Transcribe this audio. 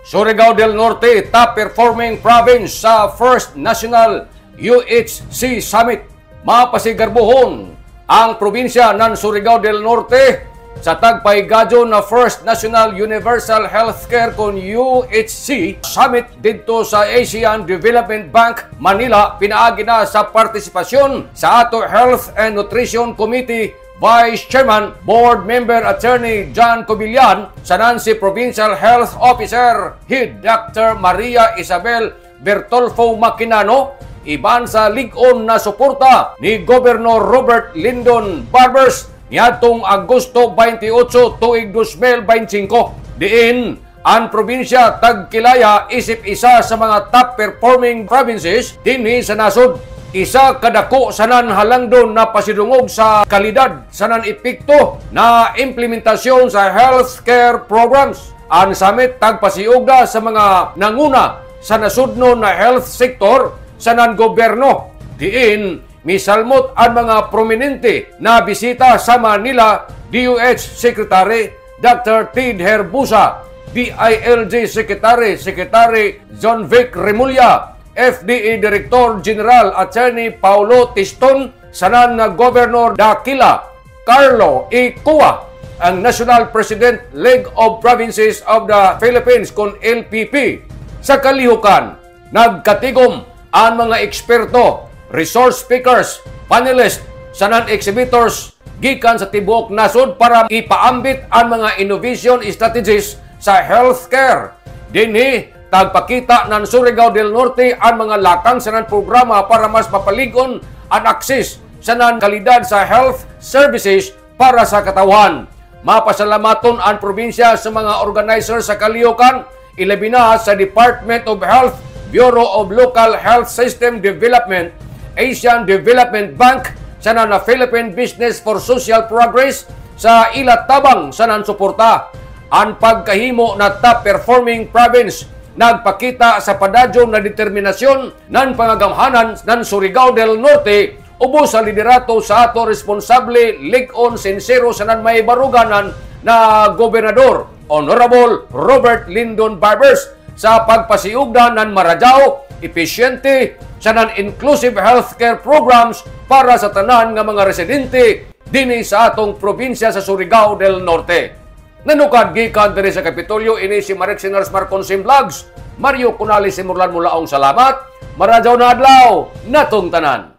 Surigao del Norte, top performing province sa First National UHC Summit. Mapasigarbuhon ang probinsya ng Surigao del Norte sa tagpaigadyo na First National Universal Healthcare kon UHC Summit dito sa Asian Development Bank, Manila. Pinaagi na sa partisipasyon sa ato Health and Nutrition Committee Vice Chairman, Board Member Attorney John Cobillan, sa Nancy Provincial Health Officer Head Dr. Maria Isabel Bertolfo Maquinano, iban sa lig-on na suporta ni Governor Robert Lyndon Barbers niadtong Agosto 28, tuig 2025. Diin ang probinsya tagkilaya isip isa sa mga top performing provinces dinhi sa nasod. Isa kadako sa nanhalangdon na pasidungog sa kalidad sa nan-epekto na implementasyon sa healthcare programs. Ang summit tagpasiugda sa mga nanguna sa nasudnon na health sector sa nan-gobyerno. Diin misalmot ang mga prominente na bisita sa Manila, DOH Secretary Dr. Ted Herbusa, DILG Secretary John Vic Remulla, FDA Director General Attorney Paulo Tiston, sanan na Governor Daquila Carlo E. Cua, ang National President League of Provinces of the Philippines kon LPP. Sa kalihukan, nagkatigom ang mga eksperto, resource speakers, panelists, sanan exhibitors gikan sa tibuok nasod para ipaambit ang mga innovation strategies sa healthcare. Dinhi tagpakita ng Surigao del Norte ang mga lakang sanan programa para mas mapaligon ang akses sanan kalidad sa health services para sa katawan. Mapasalamaton ang probinsya sa mga organizer sa kalihukan, ilabi na sa Department of Health, Bureau of Local Health System Development, Asian Development Bank, sanan na Philippine Business for Social Progress sa ilatabang sanan suporta. Ang pagkahimo na top performing province nagpakita sa padadyon na determinasyon ng pangagamhanan ng Surigao del Norte ubos sa liderato sa ato responsable lig-on sincero sa nan may baruganan na Gobernador Honorable Robert Lyndon Barbers sa pagpasiugda ng maradyaw, epesyente sa non-inclusive healthcare programs para sa tanan nga mga residente dinhi sa atong probinsya sa Surigao del Norte. Nanukad gikan diri sa Kapitolyo, ini si Marek Sinars Marconsim Vlogs. Mario Cunales Simurlan mulaong salamat. Maradyaw na adlaw natong tanan.